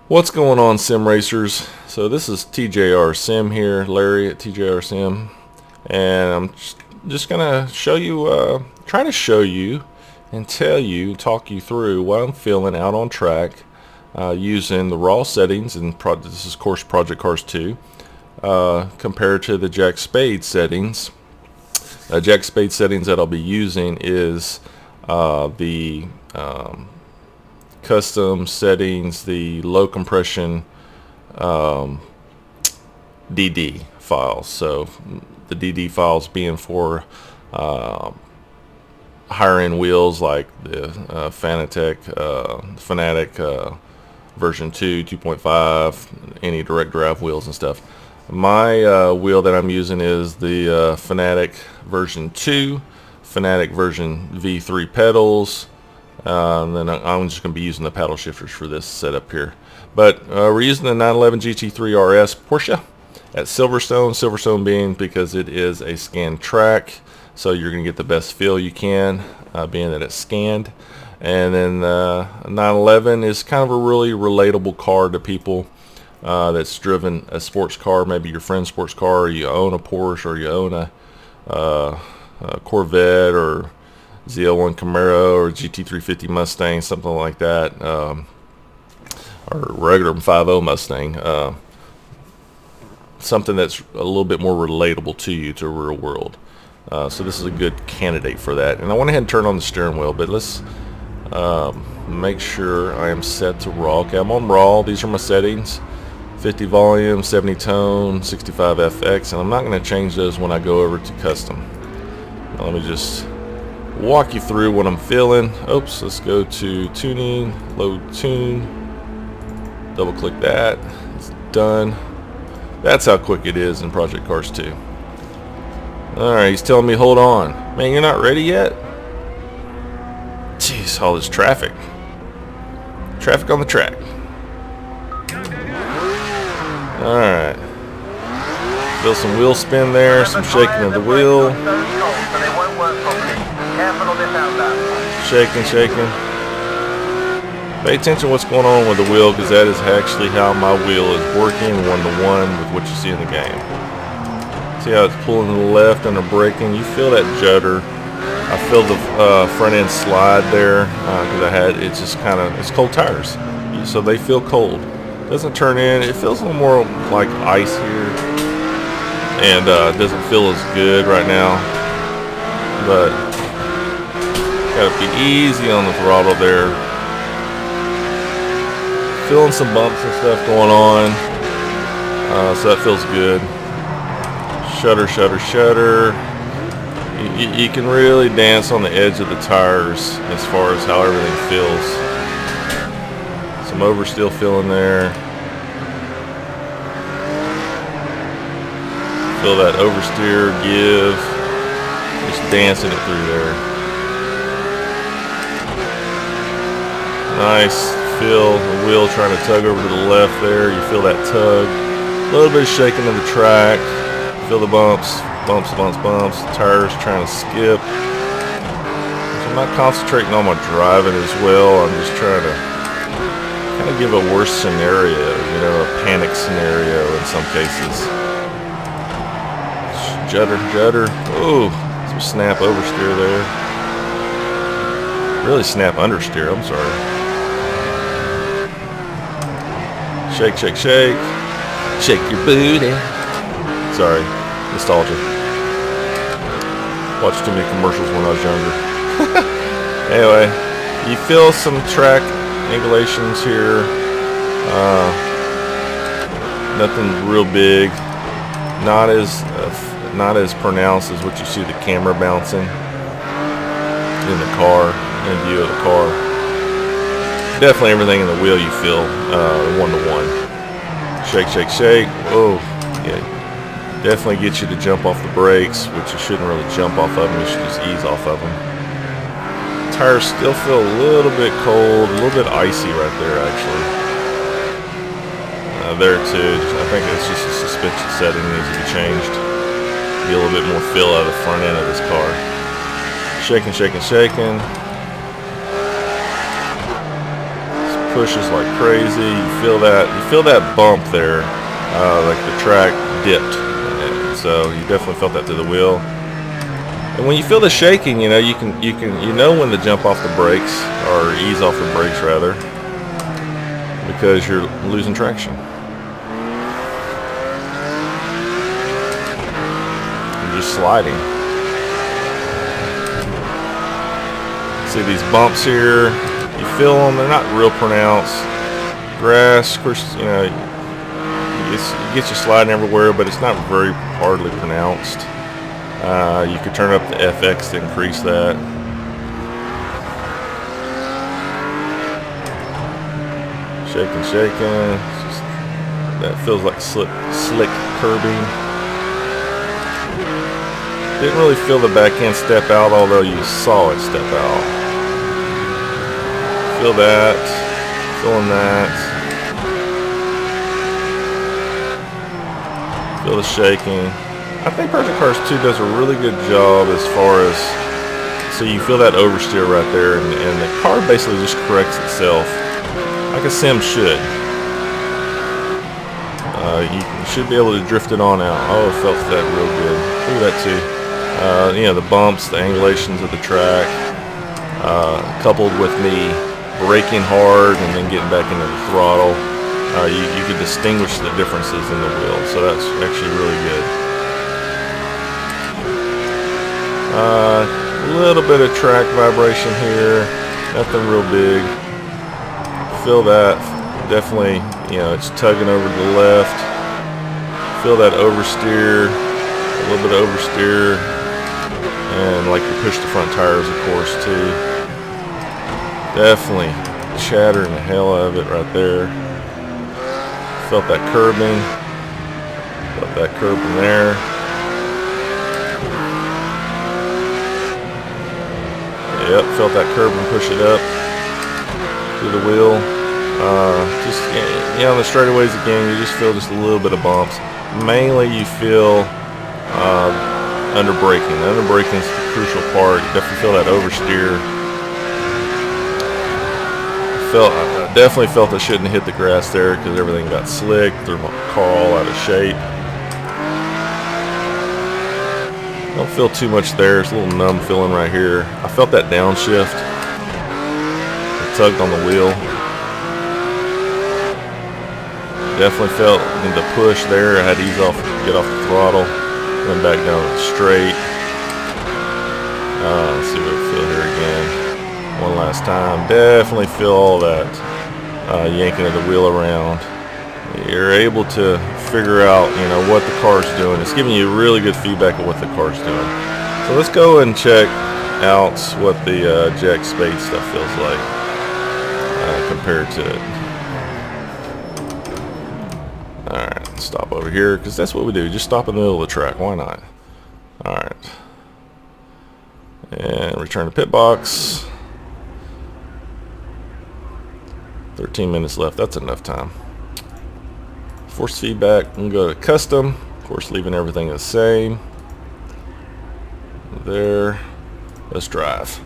What's going on, sim racers? So this is TJR Sim here, Larry at TJR Sim, and I'm just gonna show you, try to show you and talk you through what I'm feeling out on track using the raw settings. And this is, of course, Project Cars 2 compared to the Jack Spade settings. Jack Spade settings that I'll be using is the custom settings, the low compression DD files. So the DD files being for higher end wheels like the Fanatec version 2, 2.5, any direct drive wheels and stuff. My wheel that I'm using is the Fanatec version 2, Fanatec version V3 pedals. And then I'm just going to be using the paddle shifters for this setup here. But we're using the 911 GT3 RS Porsche at Silverstone. Silverstone being because it is a scanned track, so you're going to get the best feel you can, being that it's scanned. And then 911 is kind of a really relatable car to people that's driven a sports car, maybe your friend's sports car, or you own a Porsche, or you own a Corvette, or ZL1 Camaro, or GT350 Mustang, something like that, or regular 5.0 Mustang, something that's a little bit more relatable to you, to real world. So this is a good candidate for that. And I went ahead and turned on the steering wheel, but let's make sure I am set to raw. Okay, I'm on raw. These are my settings: 50 volume, 70 tone, 65 FX, and I'm not going to change those when I go over to custom. Now, let me just walk you through what I'm feeling. Oops, let's go to tuning, load tune, double click that, it's done. That's how quick it is in Project Cars 2. Alright, he's telling me hold on. Man, you're not ready yet? Jeez, all this traffic on the track. Alright, feel some wheel spin there, some shaking of the wheel. Shaking. Pay attention to what's going on with the wheel, because that is actually how my wheel is working one-to-one with what you see in the game. See how it's pulling to the left and the braking? You feel that judder. I feel the front end slide there because it's just kind of, it's cold tires, so they feel cold. Doesn't turn in. It feels a little more like ice here, and doesn't feel as good right now, but gotta be easy on the throttle there. Feeling some bumps and stuff going on, so that feels good. Shudder. You can really dance on the edge of the tires as far as how everything feels. Some oversteer feeling there. Feel that oversteer give. Just dancing it through there. Nice feel the wheel trying to tug over to the left there. You feel that tug. A little bit of shaking of the track. Feel the bumps. Tires trying to skip. So I'm not concentrating on my driving as well. I'm just trying to kind of give a worse scenario, you know, a panic scenario in some cases. Judder. Ooh, some snap oversteer there. Really snap understeer, I'm sorry. Shake. Shake your booty. Sorry, nostalgia. Watched too many commercials when I was younger. Anyway, you feel some track angulations here. Nothing real big. Not as pronounced as what you see the camera bouncing in the car, in view of the car. Definitely everything in the wheel you feel one-to-one. Shake. Oh, yeah. Definitely get you to jump off the brakes, which you shouldn't really jump off of them. You should just ease off of them. Tires still feel a little bit cold, a little bit icy right there, actually. There too. I think it's just a suspension setting that needs to be changed. Get a little bit more feel out of the front end of this car. Shaking. pushes like crazy. You feel that bump there, like the track dipped. And so you definitely felt that to the wheel. And when you feel the shaking, you know, you know when to jump off the brakes, or ease off the brakes rather, because you're losing traction. You're just sliding. See these bumps here? You feel them. They're not real pronounced. Grass, of course, you know, it gets you sliding everywhere, but it's not very hardly pronounced. You could turn up the FX to increase that. Shaking. That feels like slick curbing. Didn't really feel the back end step out, although you saw it step out. Feel that. Feeling that. Feel the shaking. I think Project Cars 2 does a really good job as far as, so you feel that oversteer right there, and the car basically just corrects itself like a sim should. You should be able to drift it on out. Oh, I felt that real good. Look at that too. You know, the bumps, the angulations of the track, coupled with me braking hard and then getting back into the throttle. You could distinguish the differences in the wheel, so that's actually really good. A little bit of track vibration here, nothing real big. Feel that, definitely, you know, it's tugging over to the left. Feel that oversteer, a little bit of oversteer, and like you push the front tires, of course, too. Definitely chattering the hell out of it right there. Felt that curbing, felt that curbing there. Yep, felt that curb and push it up through the wheel. Just, you know, on the straightaways again, you just feel just a little bit of bumps. Mainly you feel under braking. The under braking is the crucial part. You definitely feel that oversteer. I definitely felt I shouldn't have hit the grass there because everything got slick, threw my car all out of shape. Don't feel too much there. It's a little numb feeling right here. I felt that downshift. It tugged on the wheel. Definitely felt the push there. I had to ease off, get off the throttle, then back down straight. Let's see what I feel here again. One last time. Definitely feel all that yanking of the wheel around. You're able to figure out, you know, what the car's doing. It's giving you really good feedback of what the car's doing. So let's go and check out what the Jack Spade stuff feels like compared to it. Alright, let's stop over here because that's what we do. Just stop in the middle of the track. Why not? Alright. And return to pit box. 13 minutes left. That's enough time. Force feedback. I'm going to go to custom. Of course, leaving everything the same. There. Let's drive.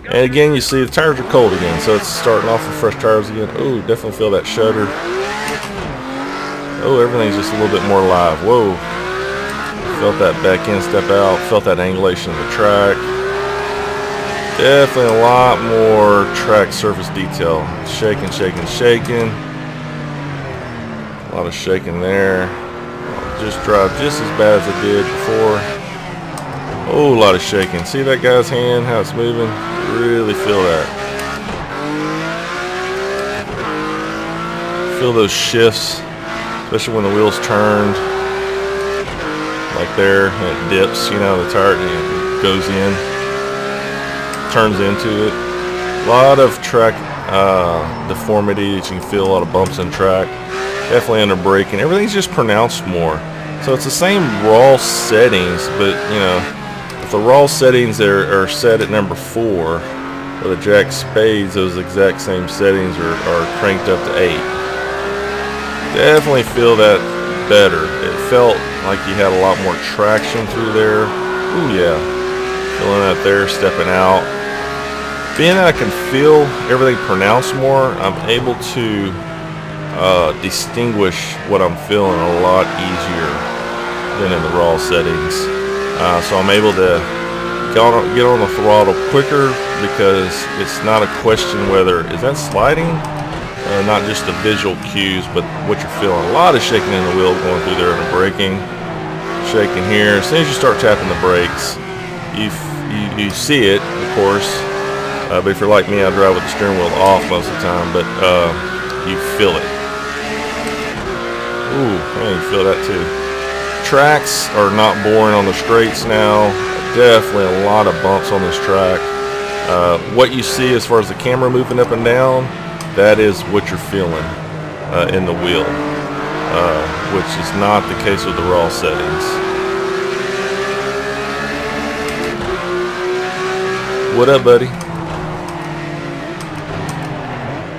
And again, you see the tires are cold again, so it's starting off with fresh tires again. Oh, definitely feel that shudder. Oh, everything's just a little bit more live. Whoa. Felt that back end step out. Felt that angulation of the track. Definitely a lot more track surface detail. Shaking. A lot of shaking there. Just drive just as bad as I did before. Oh, a lot of shaking. See that guy's hand, how it's moving? Really feel that. Feel those shifts, especially when the wheel's turned. Like there, and it dips, you know, the tire goes in, turns into it. A lot of track deformities. You can feel a lot of bumps in track. Definitely under braking. Everything's just pronounced more. So it's the same raw settings, but you know, if the raw settings are set at number 4, for the Jack Spades, those exact same settings are cranked up to 8. Definitely feel that better. It felt like you had a lot more traction through there. Ooh yeah, feeling that there, stepping out. Being that I can feel everything pronounced more, I'm able to distinguish what I'm feeling a lot easier than in the raw settings. So I'm able to get on the throttle quicker because it's not a question whether is that sliding, not just the visual cues, but what you're feeling. A lot of shaking in the wheel going through there and the braking, shaking here. As soon as you start tapping the brakes, you see it, of course. But if you're like me, I drive with the steering wheel off most of the time, but you feel it. Ooh, man, you feel that too. Tracks are not boring on the straights now. Definitely a lot of bumps on this track. What you see as far as the camera moving up and down, that is what you're feeling in the wheel, which is not the case with the raw settings. What up, buddy?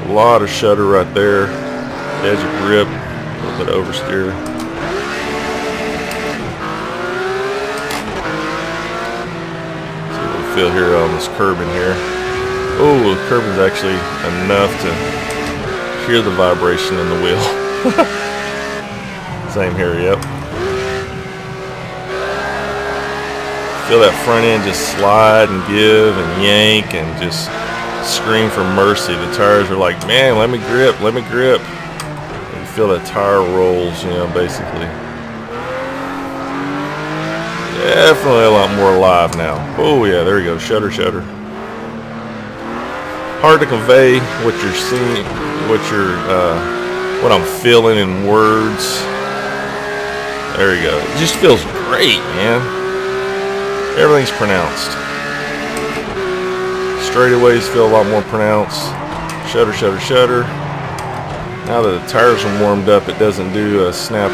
A lot of shudder right there. Edge of grip, a little bit of oversteer. See what we feel here on this curbing here. Oh, the curbing's actually enough to hear the vibration in the wheel. Same here, yep. Feel that front end just slide and give and yank and just scream for mercy. The tires are like, man, let me grip, let me grip. You feel that tire rolls, you know, basically. Definitely a lot more alive now. Oh yeah, there you go, shudder, shudder. Hard to convey what you're seeing, what I'm feeling in words. There you go. It just feels great, man. Everything's pronounced. Straightaways feel a lot more pronounced. Shudder, shudder, shudder. Now that the tires are warmed up, it doesn't do a snap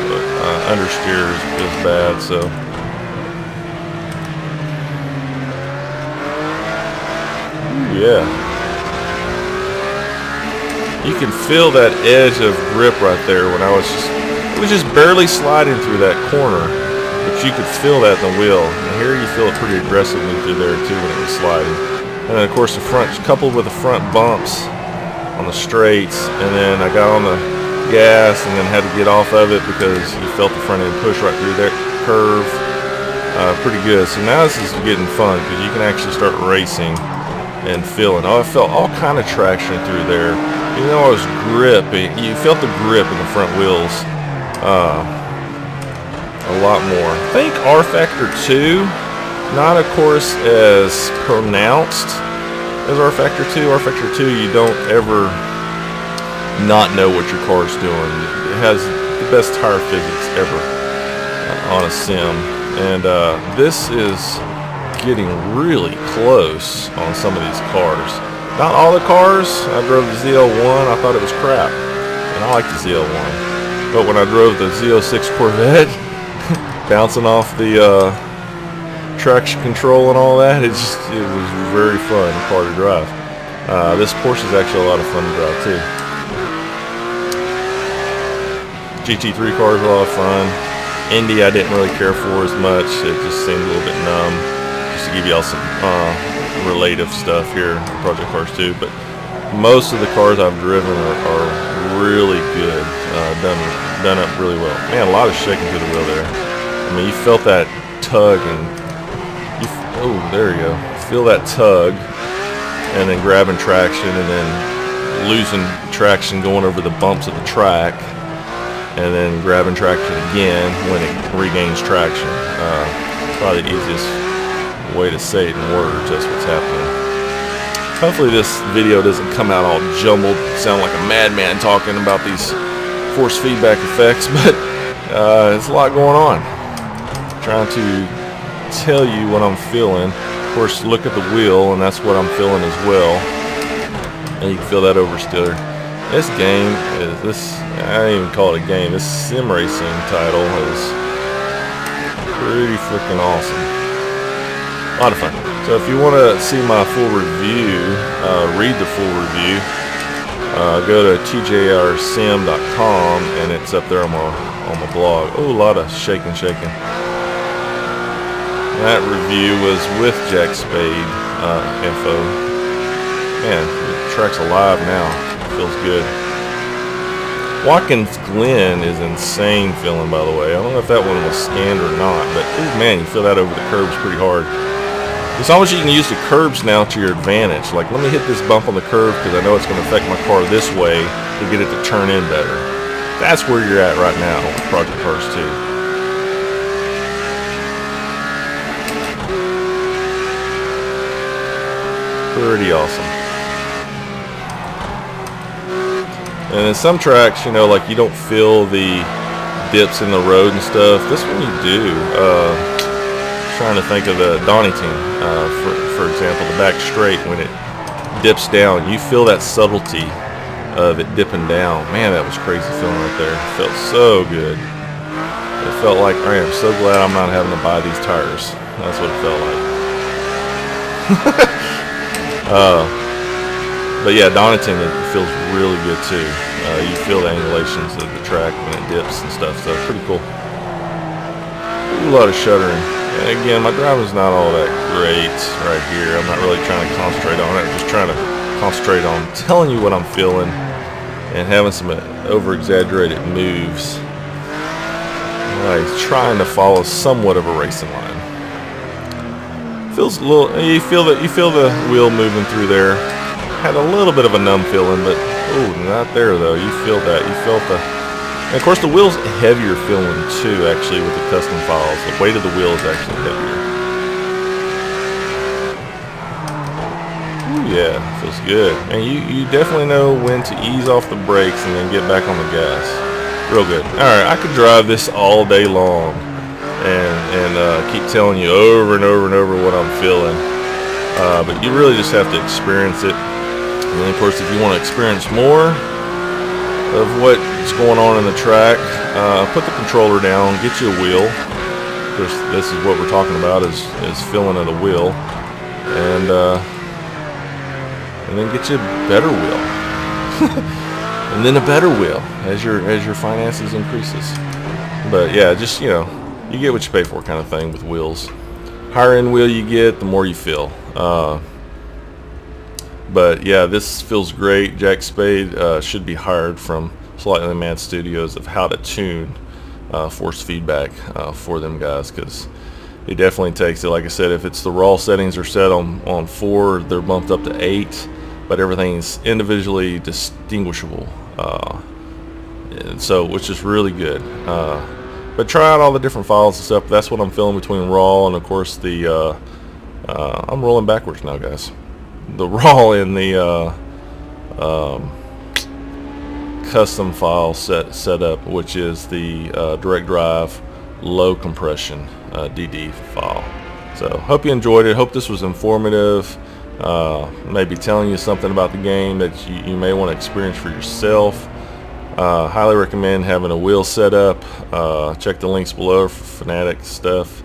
understeer as bad. So ooh, yeah, you can feel that edge of grip right there. When it was just barely sliding through that corner, but you could feel that in the wheel. And here you feel it pretty aggressively through there too when it was sliding. And then of course the front, coupled with the front bumps on the straights, and then I got on the gas and then had to get off of it because you felt the front end push right through that curve. Pretty good. So now this is getting fun because you can actually start racing and feeling. Oh, I felt all kind of traction through there. Even though I was gripping, you felt the grip in the front wheels a lot more. I think R Factor 2. Not, of course, as pronounced as R Factor 2. R Factor 2, you don't ever not know what your car's doing. It has the best tire physics ever on a sim. And this is getting really close on some of these cars. Not all the cars. I drove the ZL1. I thought it was crap. And I like the ZL1. But when I drove the Z06 Corvette, bouncing off the traction control and all that, it was very fun car to drive. This Porsche is actually a lot of fun to drive too. GT3 car is a lot of fun. Indy I didn't really care for as much. It just seemed a little bit numb. Just to give y'all some relative stuff here, Project Cars 2. But most of the cars I've driven are really good. Done up really well. Man, a lot of shaking through the wheel there. I mean, you felt that tug and oh, there you go. Feel that tug, and then grabbing traction, and then losing traction going over the bumps of the track, and then grabbing traction again when it regains traction. Probably the easiest way to say it in words. That's what's happening. Hopefully this video doesn't come out all jumbled, sound like a madman talking about these force feedback effects, but it's a lot going on. Trying to tell you what I'm feeling. Of course, look at the wheel, and that's what I'm feeling as well. And you can feel that oversteer. This game is this. I don't even call it a game. This sim racing title is pretty freaking awesome. A lot of fun. So if you want to see my full review, read the full review, go to tjrsim.com, and it's up there on my blog. Oh, a lot of shaking. That review was with Jack Spade info. Man, the track's alive now. Feels good. Watkins Glen is insane feeling, by the way. I don't know if that one was scanned or not, but ooh, man, you feel that over the curbs pretty hard. It's almost you can use the curbs now to your advantage. Like, let me hit this bump on the curb because I know it's going to affect my car this way to get it to turn in better. That's where you're at right now with Project Cars 2. Pretty awesome. And in some tracks, you know, like you don't feel the dips in the road and stuff. This one you do. Trying to think of the Donington, for example, the back straight, when it dips down, you feel that subtlety of it dipping down. Man, that was crazy feeling right there. It felt so good. It felt like, I am so glad I'm not having to buy these tires. That's what it felt like. But yeah, Donington, it feels really good too. You feel the angulations of the track when it dips and stuff, so pretty cool. A lot of shuddering. And again, my driving's not all that great right here. I'm not really trying to concentrate on it. I'm just trying to concentrate on telling you what I'm feeling and having some over-exaggerated moves. Like trying to follow somewhat of a racing line. Feels a little. You feel the wheel moving through there. Had a little bit of a numb feeling, but ooh, not there though. You feel that. You felt the. And of course, the wheel's heavier feeling too. Actually, with the custom files, the weight of the wheel is actually heavier. Ooh, yeah, feels good. And you definitely know when to ease off the brakes and then get back on the gas. Real good. All right, I could drive this all day long and keep telling you over and over and over what I'm feeling. But you really just have to experience it. And then, of course, if you want to experience more of what's going on in the track, put the controller down, get you a wheel. Of course, this is what we're talking about is feeling of the wheel, and then get you a better wheel, and then a better wheel as your finances increases. But yeah, just you get what you pay for, kind of thing with wheels. Higher end wheel you get, the more you feel. But yeah, this feels great. Jack Spade should be hired from Slightly Mad Studios of how to tune force feedback for them guys, because it definitely takes it. Like I said, if it's the raw settings are set on 4, they're bumped up to 8, but everything's individually distinguishable, and so which is really good. But try out all the different files and stuff. That's what I'm feeling between raw and of course the I'm rolling backwards now, guys. The raw and the custom file setup, which is the direct drive low compression DD file. So hope you enjoyed it. Hope this was informative, maybe telling you something about the game that you may want to experience for yourself. Highly recommend having a wheel setup. Check the links below for Fanatec stuff.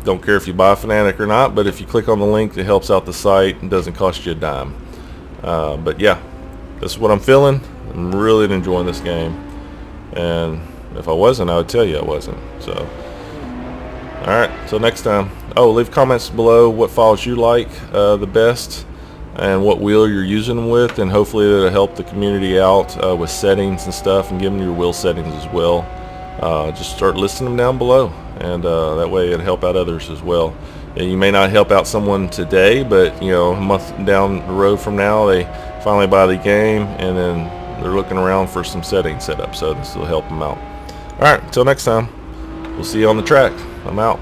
Don't care if you buy Fanatec or not, but if you click on the link, it helps out the site and doesn't cost you a dime. But yeah, this is what I'm feeling. I'm really enjoying this game, and if I wasn't, I would tell you I wasn't. So alright, till next time. Oh, leave comments below what files you like the best and what wheel you're using them with, and hopefully it'll help the community out with settings and stuff, and give them your wheel settings as well. Just start listing them down below, and that way it'll help out others as well. And you may not help out someone today, but a month down the road from now, they finally buy the game and then they're looking around for some settings set up, so this will help them out. Alright, until next time, we'll see you on the track. I'm out.